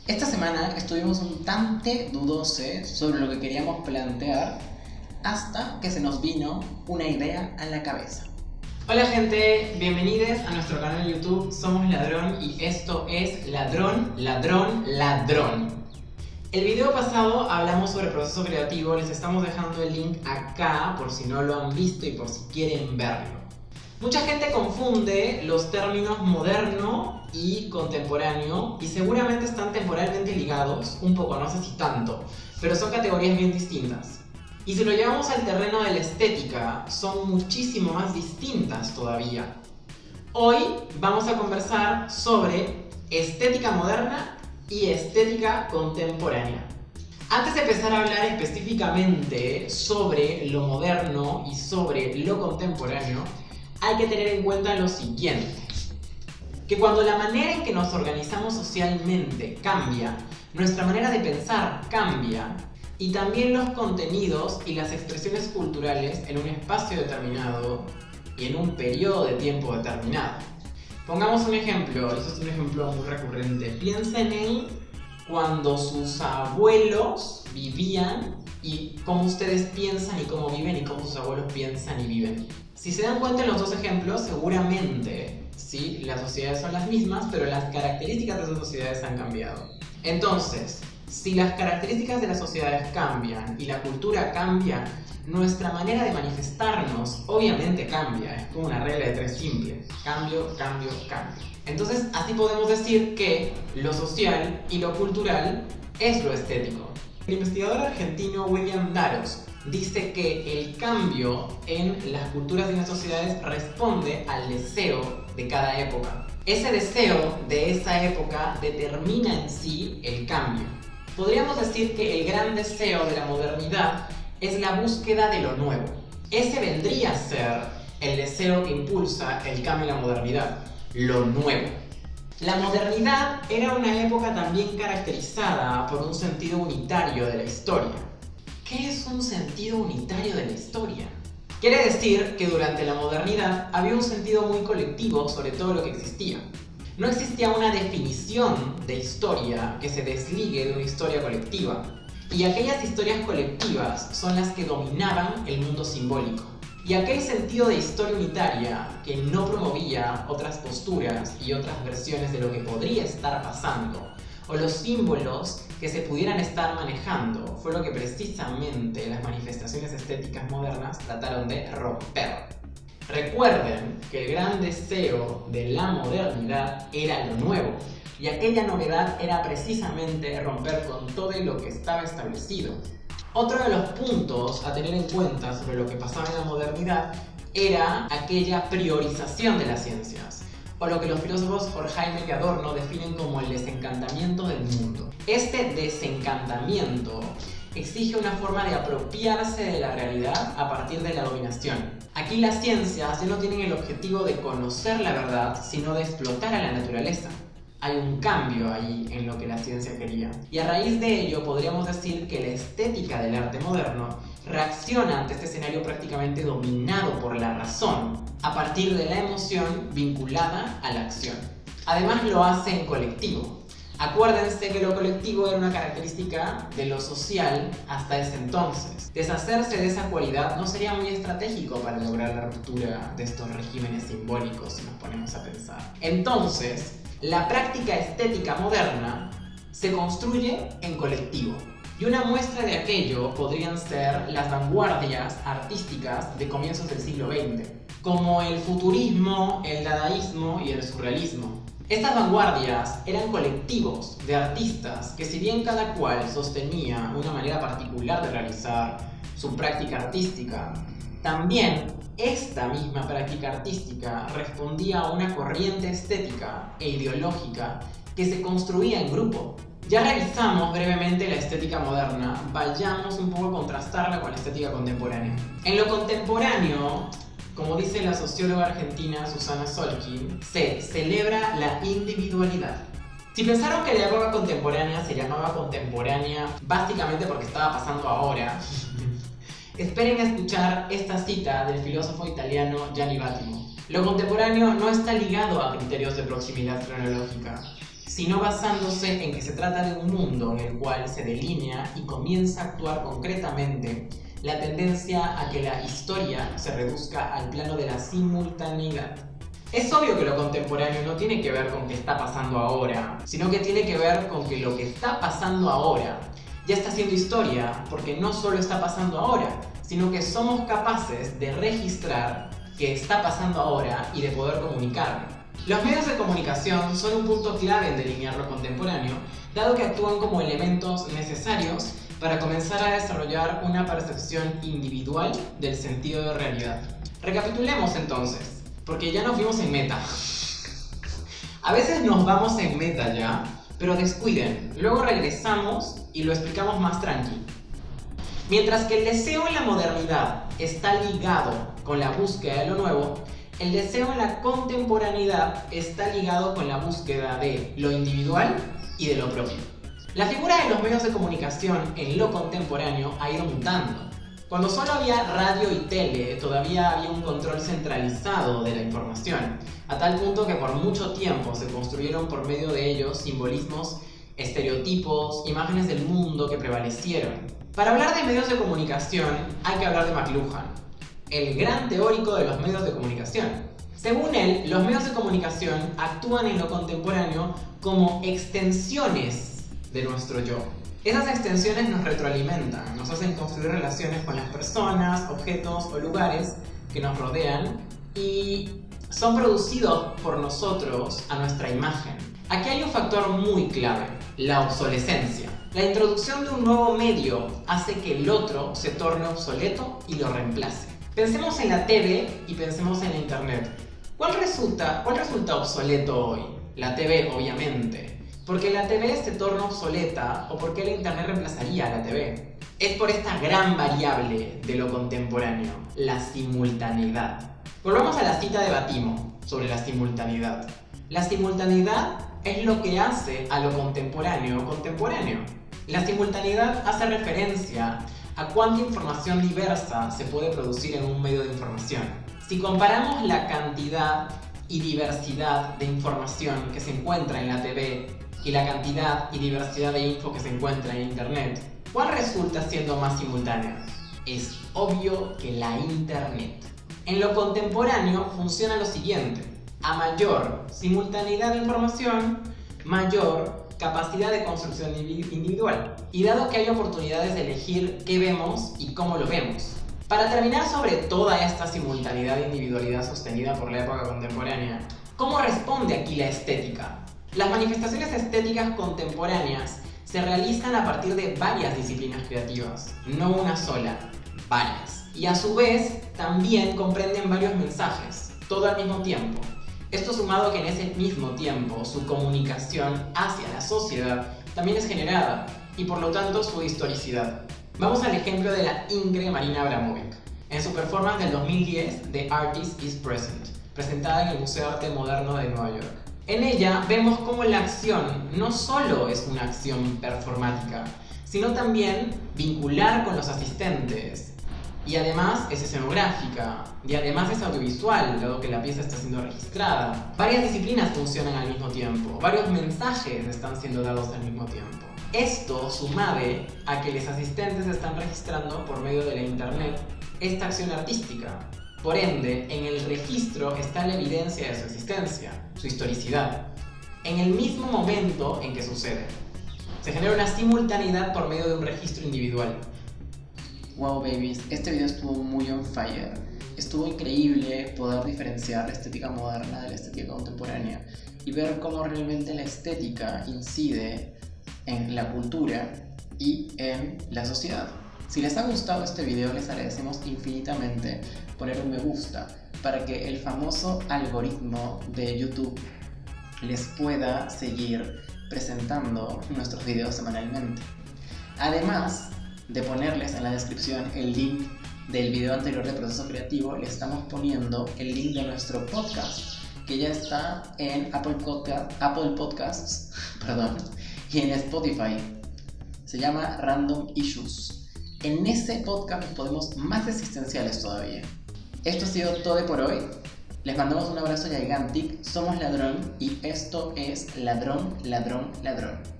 Esta semana estuvimos un tante dudoses sobre lo que queríamos plantear hasta que se nos vino una idea a la cabeza. Hola gente, bienvenidos a nuestro canal de YouTube Somos Ladrón y esto es Ladrón, Ladrón, Ladrón. El video pasado hablamos sobre proceso creativo, les estamos dejando el link acá por si no lo han visto y por si quieren verlo. Mucha gente confunde los términos moderno y contemporáneo y seguramente están temporalmente ligados, un poco, no sé si tanto, pero son categorías bien distintas. Y si lo llevamos al terreno de la estética, son muchísimo más distintas todavía. Hoy vamos a conversar sobre estética moderna y estética contemporánea. Antes de empezar a hablar específicamente sobre lo moderno y sobre lo contemporáneo, hay que tener en cuenta lo siguiente: que cuando la manera en que nos organizamos socialmente cambia, nuestra manera de pensar cambia, y también los contenidos y las expresiones culturales en un espacio determinado y en un periodo de tiempo determinado. Pongamos un ejemplo, eso es un ejemplo muy recurrente. Piensen en cuando sus abuelos vivían y cómo ustedes piensan y cómo viven y cómo sus abuelos piensan y viven. Si se dan cuenta en los dos ejemplos, seguramente sí, las sociedades son las mismas, pero las características de esas sociedades han cambiado. Entonces, si las características de las sociedades cambian y la cultura cambia, nuestra manera de manifestarnos obviamente cambia. Es como una regla de tres simple: cambio, cambio, cambio. Entonces, así podemos decir que lo social y lo cultural es lo estético. El investigador argentino William Daros dice que el cambio en las culturas y las sociedades responde al deseo de cada época. Ese deseo de esa época determina en sí el cambio. Podríamos decir que el gran deseo de la modernidad es la búsqueda de lo nuevo. Ese vendría a ser el deseo que impulsa el cambio en la modernidad, lo nuevo. La modernidad era una época también caracterizada por un sentido unitario de la historia. ¿Qué es un sentido unitario de la historia? Quiere decir que durante la modernidad había un sentido muy colectivo sobre todo lo que existía. No existía una definición de historia que se desligue de una historia colectiva. Y aquellas historias colectivas son las que dominaban el mundo simbólico. Y aquel sentido de historia unitaria que no promovía otras posturas y otras versiones de lo que podría estar pasando, o los símbolos que se pudieran estar manejando, fue lo que precisamente las manifestaciones estéticas modernas trataron de romper. Recuerden que el gran deseo de la modernidad era lo nuevo, y aquella novedad era precisamente romper con todo lo que estaba establecido. Otro de los puntos a tener en cuenta sobre lo que pasaba en la modernidad era aquella priorización de las ciencias, o lo que los filósofos Horkheimer y Adorno definen como el desencantamiento del mundo. Este desencantamiento exige una forma de apropiarse de la realidad a partir de la dominación. Aquí las ciencias ya no tienen el objetivo de conocer la verdad, sino de explotar a la naturaleza. Hay un cambio ahí en lo que la ciencia quería. Y a raíz de ello podríamos decir que la estética del arte moderno reacciona ante este escenario prácticamente dominado por la razón, a partir de la emoción vinculada a la acción. Además lo hace en colectivo. Acuérdense que lo colectivo era una característica de lo social hasta ese entonces. Deshacerse de esa cualidad no sería muy estratégico para lograr la ruptura de estos regímenes simbólicos, si nos ponemos a pensar. Entonces, la práctica estética moderna se construye en colectivo. Y una muestra de aquello podrían ser las vanguardias artísticas de comienzos del siglo XX, como el futurismo, el dadaísmo y el surrealismo. Estas vanguardias eran colectivos de artistas que, si bien cada cual sostenía una manera particular de realizar su práctica artística, también esta misma práctica artística respondía a una corriente estética e ideológica que se construía en grupo. Ya revisamos brevemente la estética moderna, vayamos un poco a contrastarla con la estética contemporánea. En lo contemporáneo, como dice la socióloga argentina Susana Solkin, se celebra la individualidad. Si pensaron que la época contemporánea se llamaba contemporánea básicamente porque estaba pasando ahora, esperen a escuchar esta cita del filósofo italiano Gianni Vattimo. Lo contemporáneo no está ligado a criterios de proximidad cronológica. sino basándose en que se trata de un mundo en el cual se delinea y comienza a actuar concretamente la tendencia a que la historia se reduzca al plano de la simultaneidad. Es obvio que lo contemporáneo no tiene que ver con qué está pasando ahora, sino que tiene que ver con que lo que está pasando ahora ya está siendo historia, porque no solo está pasando ahora, sino que somos capaces de registrar qué está pasando ahora y de poder comunicarlo. Los medios de comunicación son un punto clave en delinear lo contemporáneo, dado que actúan como elementos necesarios para comenzar a desarrollar una percepción individual del sentido de realidad. Recapitulemos entonces, porque ya nos vimos en meta. A veces nos vamos en meta ya, pero descuiden, luego regresamos y lo explicamos más tranqui. Mientras que el deseo en la modernidad está ligado con la búsqueda de lo nuevo, el deseo en la contemporaneidad está ligado con la búsqueda de lo individual y de lo propio. La figura de los medios de comunicación en lo contemporáneo ha ido mutando. Cuando solo había radio y tele, todavía había un control centralizado de la información, a tal punto que por mucho tiempo se construyeron por medio de ellos simbolismos, estereotipos, imágenes del mundo que prevalecieron. Para hablar de medios de comunicación hay que hablar de McLuhan, el gran teórico de los medios de comunicación. Según él, los medios de comunicación actúan en lo contemporáneo como extensiones de nuestro yo. Esas extensiones nos retroalimentan, nos hacen construir relaciones con las personas, objetos o lugares que nos rodean y son producidos por nosotros a nuestra imagen. Aquí hay un factor muy clave, la obsolescencia. La introducción de un nuevo medio hace que el otro se torne obsoleto y lo reemplace. Pensemos en la TV y pensemos en la internet. ¿Cuál resulta obsoleto hoy? La TV, obviamente. ¿Porque la TV se torna obsoleta o porque la internet reemplazaría a la TV? Es por esta gran variable de lo contemporáneo, la simultaneidad. Volvamos a la cita de Batimo sobre la simultaneidad. La simultaneidad es lo que hace a lo contemporáneo contemporáneo. La simultaneidad hace referencia a cuánta información diversa se puede producir en un medio de información. Si comparamos la cantidad y diversidad de información que se encuentra en la TV y la cantidad y diversidad de info que se encuentra en internet, ¿cuál resulta siendo más simultánea? Es obvio que la internet. En lo contemporáneo funciona lo siguiente: a mayor simultaneidad de información, mayor capacidad de construcción individual. Y dado que hay oportunidades de elegir qué vemos y cómo lo vemos. Para terminar sobre toda esta simultaneidad e individualidad sostenida por la época contemporánea, ¿cómo responde aquí la estética? Las manifestaciones estéticas contemporáneas se realizan a partir de varias disciplinas creativas, no una sola, varias. Y a su vez también comprenden varios mensajes, todo al mismo tiempo. Esto sumado a que en ese mismo tiempo su comunicación hacia la sociedad también es generada y por lo tanto su historicidad. Vamos al ejemplo de la Ingrid Marina Abramovic, en su performance del 2010 The Artist is Present, presentada en el Museo de Arte Moderno de Nueva York. En ella vemos cómo la acción no solo es una acción performática, sino también vincular con los asistentes. Y además es escenográfica, y además es audiovisual, dado que la pieza está siendo registrada. Varias disciplinas funcionan al mismo tiempo, varios mensajes están siendo dados al mismo tiempo. Esto sumade a que los asistentes están registrando por medio de la internet esta acción artística. Por ende, en el registro está la evidencia de su existencia, su historicidad, en el mismo momento en que sucede. Se genera una simultaneidad por medio de un registro individual. Wow babies, este video estuvo muy on fire. Estuvo increíble poder diferenciar la estética moderna de la estética contemporánea y ver cómo realmente la estética incide en la cultura y en la sociedad. Si les ha gustado este video, les agradecemos infinitamente poner un me gusta para que el famoso algoritmo de YouTube les pueda seguir presentando nuestros videos semanalmente. Además de ponerles en la description el link del video anterior de Proceso Creativo, les estamos poniendo el link de nuestro podcast, que ya está en Apple Podcasts y en Spotify. Se llama Random Issues. En ese podcast nos ponemos más existenciales todavía. Esto ha sido todo por hoy. Les mandamos un abrazo gigantic, somos Ladrón y esto es Ladrón, Ladrón, Ladrón.